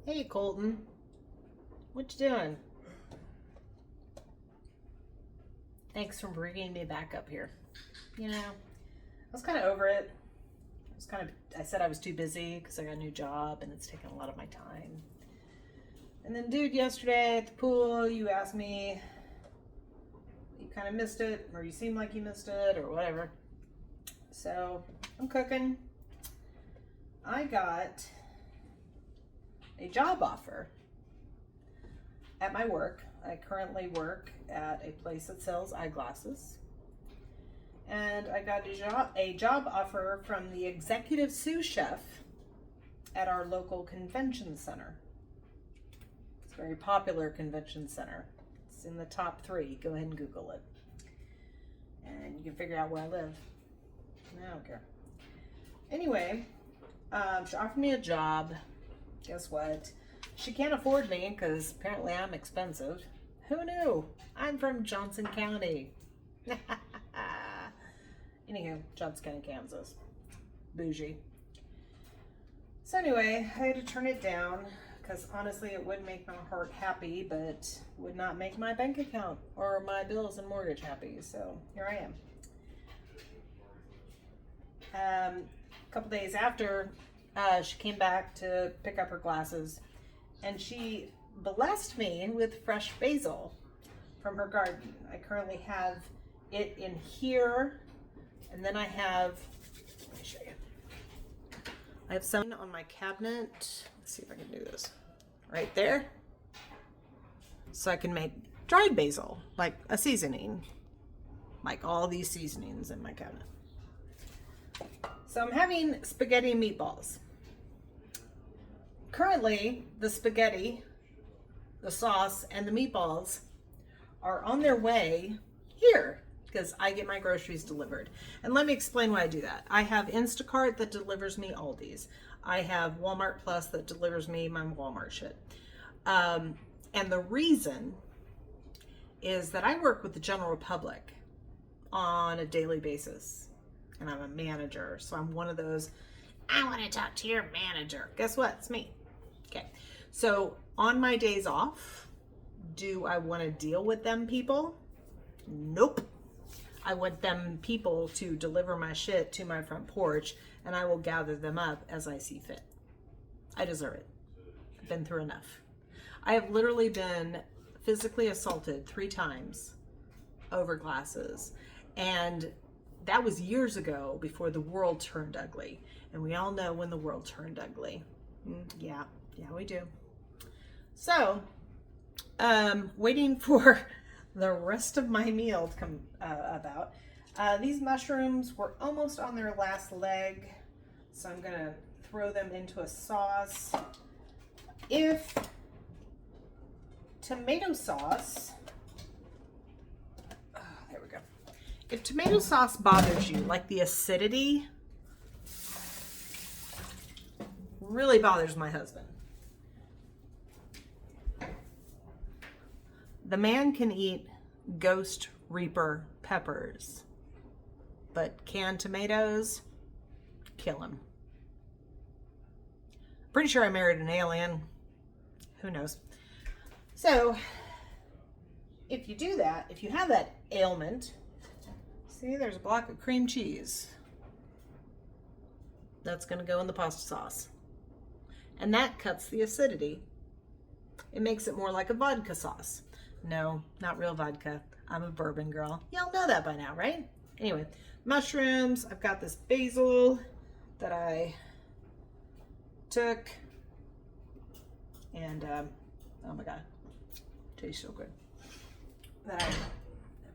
Hey, Colton. What you doing? Thanks for bringing me back up here. You know, I was kind of over it. I said I was too busy because I got a new job and it's taking a lot of my time. And then, dude, yesterday at the pool, you asked me, you kind of missed it, or you seemed like you missed it, or whatever. So, I'm cooking. I got a job offer at my work. I currently work at a place that sells eyeglasses. And I got a job offer from the executive sous chef at our local convention center. It's a very popular convention center. It's in the top 3. Go ahead and Google it. And you can figure out where I live. I don't care. Anyway, she offered me a job. Guess what? She can't afford me because apparently I'm expensive. Who knew? I'm from Johnson County. Anywho, Johnson County, Kansas. Bougie. So anyway, I had to turn it down because honestly it would make my heart happy, but would not make my bank account or my bills and mortgage happy. So here I am. A couple days after, she came back to pick up her glasses, and she blessed me with fresh basil from her garden. I currently have it in here, and then I have, let me show you. I have some on my cabinet. Let's see if I can do this. Right there. So I can make dried basil, like a seasoning, like all these seasonings in my cabinet. So I'm having spaghetti and meatballs. Currently, the spaghetti, the sauce, and the meatballs are on their way here because I get my groceries delivered. And let me explain why I do that. I have Instacart that delivers me Aldi's. I have Walmart Plus that delivers me my Walmart shit. And the reason is that I work with the general public on a daily basis. And I'm a manager, so I'm one of those, I want to talk to your manager. Guess what? It's me. Okay. So on my days off, do I want to deal with them people? Nope. I want them people to deliver my shit to my front porch, and I will gather them up as I see fit. I deserve it. I've been through enough. I have literally been physically assaulted 3 times over glasses, and that was years ago before the world turned ugly. And we all know when the world turned ugly. Yeah, we do. So, waiting for the rest of my meal to come about. These mushrooms were almost on their last leg, so I'm gonna throw them into a sauce. If tomato sauce, there we go. If tomato sauce bothers you, like the acidity, really bothers my husband. The man can eat Ghost Reaper peppers, but canned tomatoes, kill him. Pretty sure I married an alien. Who knows? So, if you do that, if you have that ailment, see, there's a block of cream cheese. That's going to go in the pasta sauce. And that cuts the acidity. It makes it more like a vodka sauce. No, not real vodka. I'm a bourbon girl. Y'all know that by now, right? Anyway, mushrooms. I've got this basil that I took. And, oh my God. Tastes so good. That I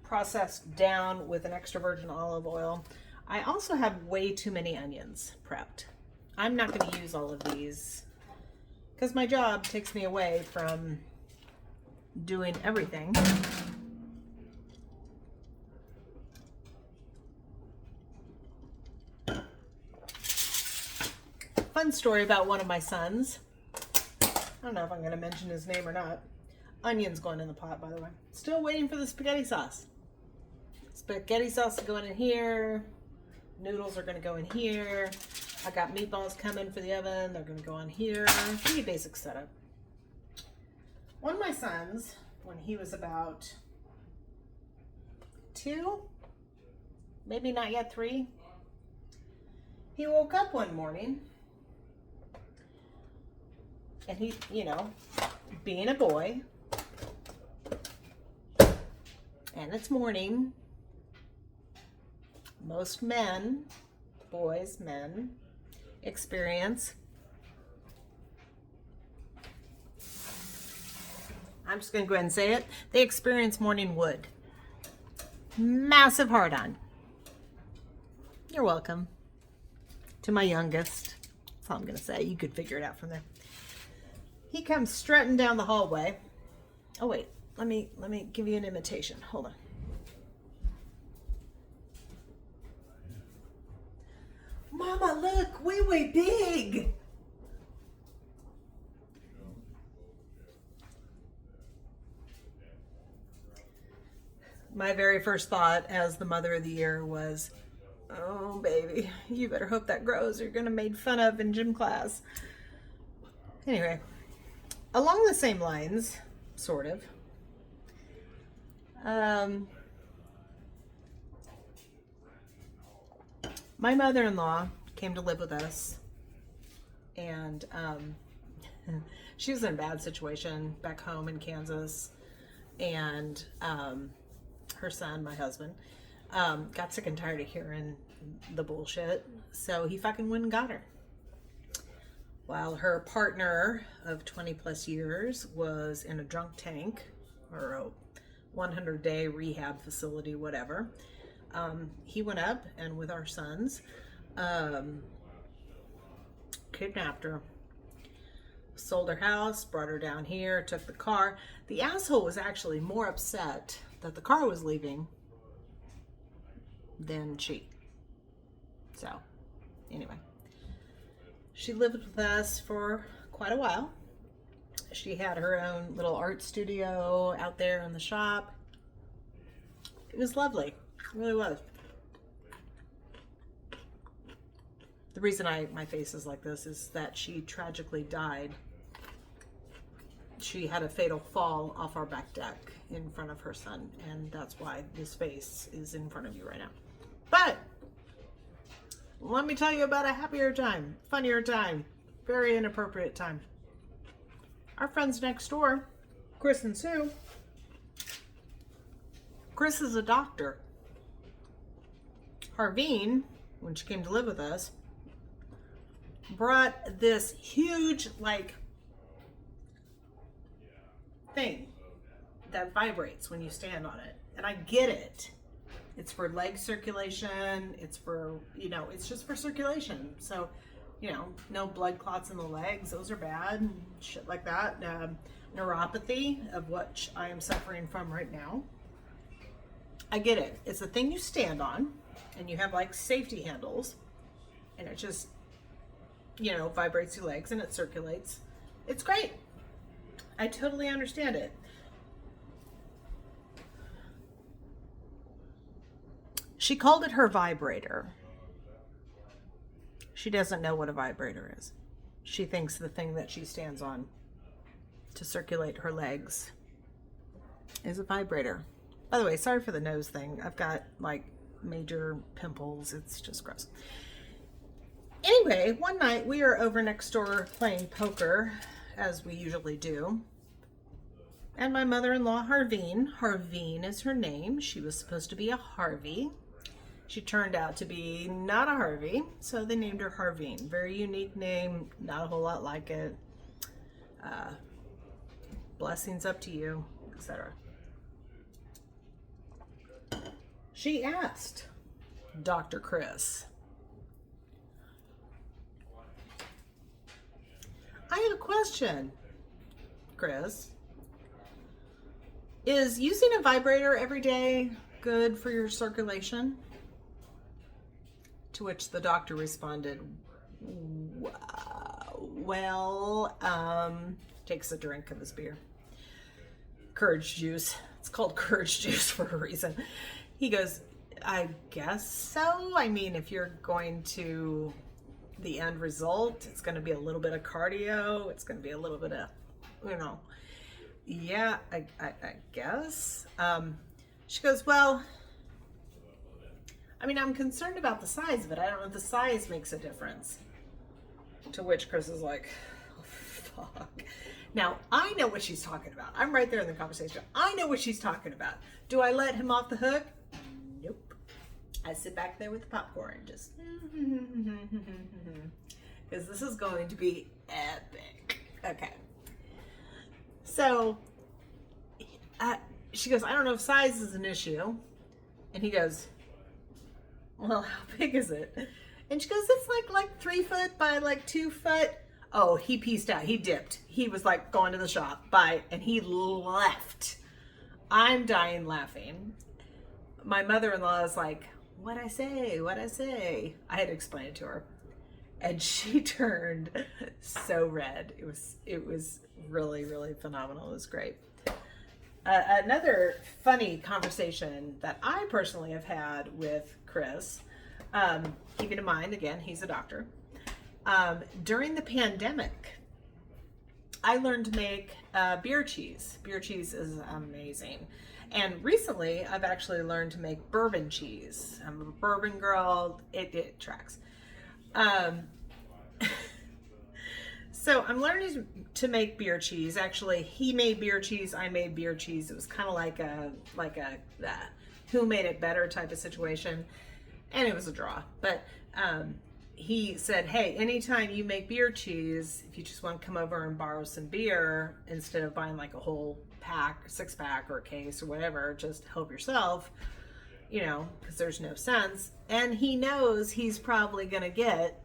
processed down with an extra virgin olive oil. I also have way too many onions prepped. I'm not going to use all of these because my job takes me away from doing everything. Fun story about one of my sons. I don't know if I'm going to mention his name or not. Onions going in the pot, by the way. Still waiting for the spaghetti sauce. Spaghetti sauce is going in here. Noodles are going to go in here. I got meatballs coming for the oven. They're going to go on here. Pretty basic setup. One of my sons, when he was about 2, maybe not yet 3, he woke up one morning and he, being a boy, and it's morning, most men, men experience, I'm just going to go ahead and say it, they experience morning wood. Massive hard on. You're welcome. To my youngest. That's all I'm going to say. You could figure it out from there. He comes strutting down the hallway. Oh, wait. Let me give you an imitation. Hold on. Mama, look, way big. My very first thought as the mother of the year was, oh, baby, you better hope that grows. You're going to be made fun of in gym class. Anyway, along the same lines, sort of, my mother-in-law came to live with us, and she was in a bad situation back home in Kansas, and her son, my husband, got sick and tired of hearing the bullshit, so he fucking went and got her. While her partner of 20 plus years was in a drunk tank or a 100-day rehab facility, whatever, he went up and with our sons, kidnapped her, sold her house, brought her down here, took the car. The asshole was actually more upset that the car was leaving than she. So, anyway, she lived with us for quite a while. She had her own little art studio out there in the shop. It was lovely. It really was. The reason my face is like this is that she tragically died. She had a fatal fall off our back deck in front of her son, and that's why this face is in front of you right now. But let me tell you about a happier time, funnier time, very inappropriate time. Our friends next door, Chris and Sue. Chris is a doctor. Harveen, when she came to live with us, brought this huge, thing that vibrates when you stand on it. And I get it. It's for leg circulation. It's for, it's just for circulation. So, no blood clots in the legs. Those are bad. Shit like that. Neuropathy, of which I am suffering from right now. I get it. It's a thing you stand on, and you have safety handles, and it just, vibrates your legs and it circulates. It's great. I totally understand it. She called it her vibrator. She doesn't know what a vibrator is. She thinks the thing that she stands on to circulate her legs is a vibrator. By the way, sorry for the nose thing. I've got major pimples. It's just gross. Anyway, one night we are over next door playing poker, as we usually do. And my mother-in-law, Harveen is her name. She was supposed to be a Harvey. She turned out to be not a Harvey, so they named her Harveen. Very unique name, not a whole lot like it. Blessings up to you, etc. She asked Dr. Chris, I have a question, Chris. Is using a vibrator every day good for your circulation? To which the doctor responded, well, takes a drink of his beer. Courage juice. It's called courage juice for a reason. He goes, I guess so. I mean, if you're going to the end result, it's going to be a little bit of cardio. It's going to be a little bit of, yeah, I guess. She goes, well, I mean, I'm concerned about the size of it. I don't know if the size makes a difference. To which Chris is like, oh, fuck. Now, I know what she's talking about. I'm right there in the conversation. I know what she's talking about. Do I let him off the hook? Nope. I sit back there with the popcorn, just because this is going to be epic. Okay. So she goes, I don't know if size is an issue. And he goes, well, how big is it? And she goes, it's like 3 foot by like 2 foot. Oh, he pieced out. He dipped. He was like going to the shop. Bye. And he left. I'm dying laughing. My mother-in-law is like, what'd I say? What'd I say? I had to explain it to her. And she turned so red. It was really, really phenomenal. It was great. Another funny conversation that I personally have had with Chris, keeping in mind, again, he's a doctor. During the pandemic, I learned to make beer cheese. Beer cheese is amazing. And recently, I've actually learned to make bourbon cheese. I'm a bourbon girl. It tracks. So I'm learning to make beer cheese. Actually, he made beer cheese. I made beer cheese. It was kind of like a who made it better type of situation. And it was a draw. But he said, hey, anytime you make beer cheese, if you just want to come over and borrow some beer, instead of buying like a whole pack, 6-pack or a case or whatever, just help yourself, you know, because there's no sense. And he knows he's probably going to get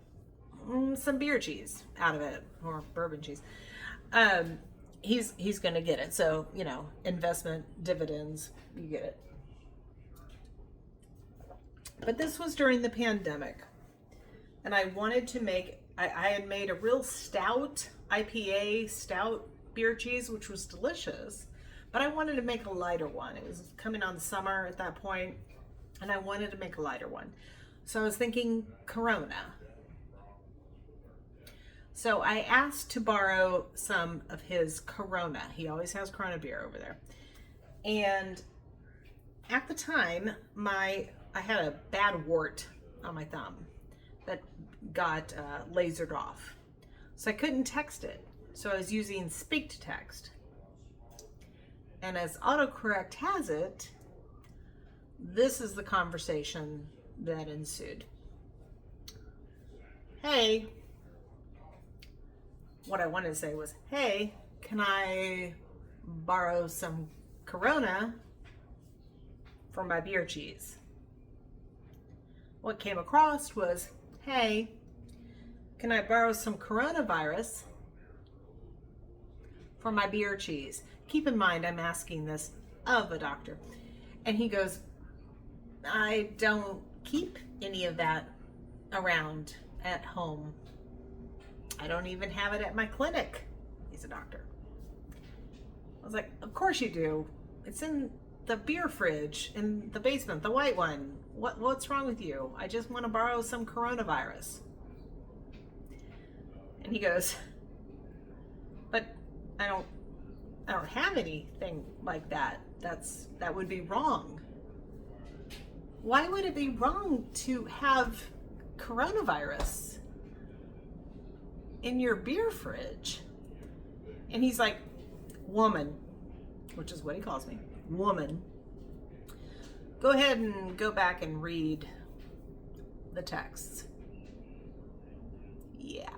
some beer cheese out of it, or bourbon cheese. He's going to get it. So, you know, investment, dividends, you get it. But this was during the pandemic. And I wanted to make, I had made a real stout IPA stout beer cheese, which was delicious, but I wanted to make a lighter one. It was coming on summer at that point, and I wanted to make a lighter one. So I was thinking Corona. So I asked to borrow some of his Corona. He always has Corona beer over there. And at the time, I had a bad wart on my thumb that got lasered off. So I couldn't text it. So I was using speak to text. And as autocorrect has it, this is the conversation that ensued. Hey, what I wanted to say was, hey, can I borrow some Corona for my beer cheese? What came across was, hey, can I borrow some coronavirus for my beer cheese? Keep in mind, I'm asking this of a doctor. And he goes, I don't keep any of that around at home. I don't even have it at my clinic. He's a doctor. I was like, of course you do. It's in the beer fridge in the basement, the white one. What's wrong with you? I just want to borrow some coronavirus. And he goes, but I don't have anything like that. That would be wrong. Why would it be wrong to have coronavirus in your beer fridge? And he's like, woman, which is what he calls me, woman, go ahead and go back and read the texts. Yeah.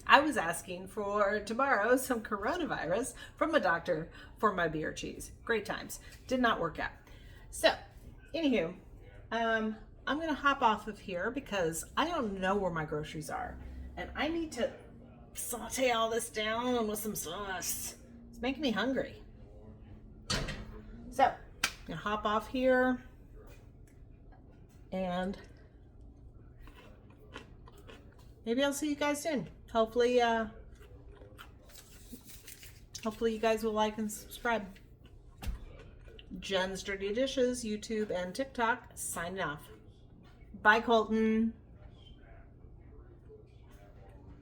I was asking to borrow some coronavirus from a doctor for my beer cheese. Great times. Did not work out. So, anywho, I'm going to hop off of here because I don't know where my groceries are. And I need to saute all this down with some sauce. It's making me hungry. So, I'm going to hop off here. And maybe I'll see you guys soon. Hopefully you guys will like and subscribe. Jen's Dirty Dishes, YouTube and TikTok, signing off. Bye, Colton.